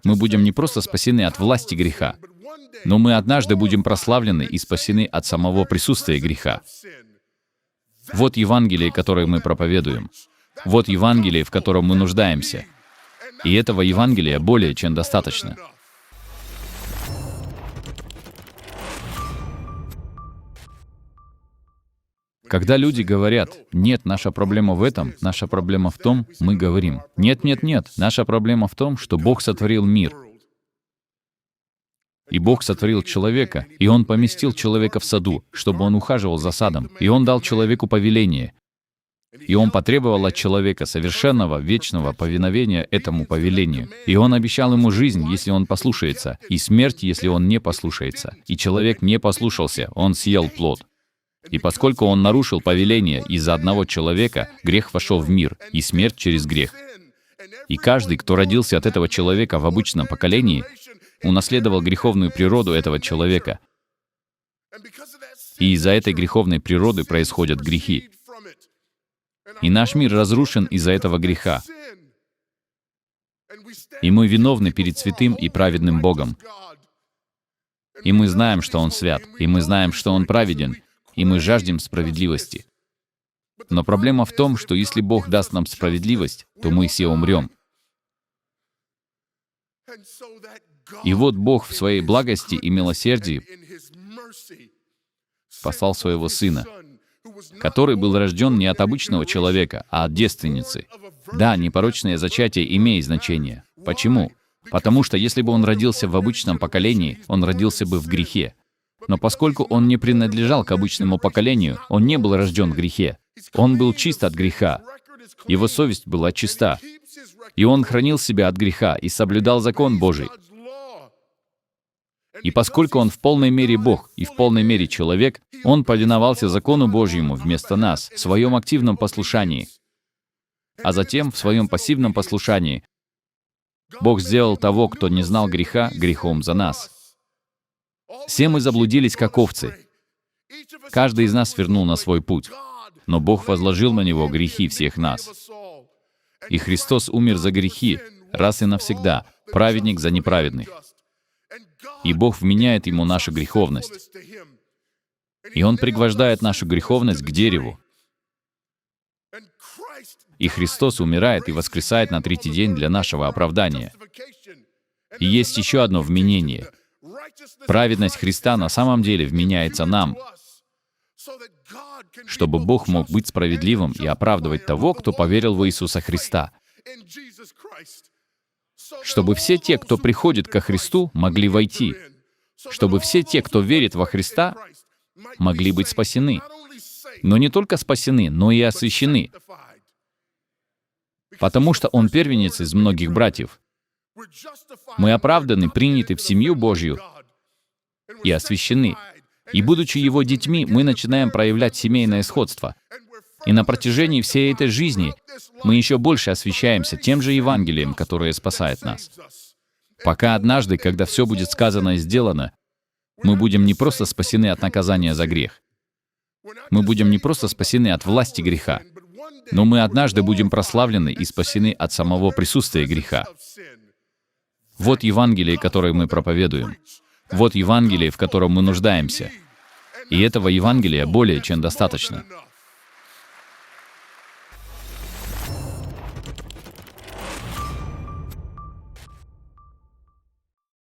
Мы будем не просто спасены от власти греха, но мы однажды будем прославлены и спасены от самого присутствия греха. Вот Евангелие, которое мы проповедуем. Вот Евангелие, в котором мы нуждаемся. И этого Евангелия более чем достаточно. Когда люди говорят: «Нет, наша проблема в этом, наша проблема в том», мы говорим: «Нет, нет, нет, наша проблема в том, что Бог сотворил мир. И Бог сотворил человека, и Он поместил человека в саду, чтобы он ухаживал за садом, и Он дал человеку повеление. И Он потребовал от человека совершенного, вечного повиновения этому повелению. И Он обещал ему жизнь, если он послушается, и смерть, если он не послушается. И человек не послушался, он съел плод. И поскольку он нарушил повеление из-за одного человека, грех вошел в мир, и смерть через грех. И каждый, кто родился от этого человека в обычном поколении, унаследовал греховную природу этого человека. И из-за этой греховной природы происходят грехи. И наш мир разрушен из-за этого греха. И мы виновны перед святым и праведным Богом. И мы знаем, что Он свят, и мы знаем, что Он праведен, и мы жаждем справедливости. Но проблема в том, что если Бог даст нам справедливость, то мы все умрем. И вот Бог в Своей благости и милосердии послал Своего Сына, который был рожден не от обычного человека, а от девственницы. Да, непорочное зачатие имеет значение. Почему? Потому что если бы он родился в обычном поколении, он родился бы в грехе. Но поскольку он не принадлежал к обычному поколению, он не был рожден в грехе. Он был чист от греха. Его совесть была чиста. И он хранил себя от греха и соблюдал закон Божий. И поскольку он в полной мере Бог и в полной мере человек, он повиновался закону Божьему вместо нас в своем активном послушании. А затем в своем пассивном послушании Бог сделал того, кто не знал греха, грехом за нас. Все мы заблудились, как овцы. Каждый из нас свернул на свой путь, но Бог возложил на него грехи всех нас. И Христос умер за грехи, раз и навсегда, праведник за неправедных. И Бог вменяет ему нашу греховность. И Он пригвождает нашу греховность к дереву. И Христос умирает и воскресает на третий день для нашего оправдания. И есть еще одно вменение. Праведность Христа на самом деле вменяется нам, чтобы Бог мог быть справедливым и оправдывать того, кто поверил в Иисуса Христа. Чтобы все те, кто приходит ко Христу, могли войти. Чтобы все те, кто верит во Христа, могли быть спасены. Но не только спасены, но и освящены. Потому что Он первенец из многих братьев. Мы оправданы, приняты в семью Божью и освящены. И будучи Его детьми, мы начинаем проявлять семейное сходство. И на протяжении всей этой жизни мы еще больше освящаемся тем же Евангелием, которое спасает нас. Пока однажды, когда все будет сказано и сделано, мы будем не просто спасены от наказания за грех. Мы будем не просто спасены от власти греха, но мы однажды будем прославлены и спасены от самого присутствия греха. Вот Евангелие, которое мы проповедуем. Вот Евангелие, в котором мы нуждаемся. И этого Евангелия более чем достаточно.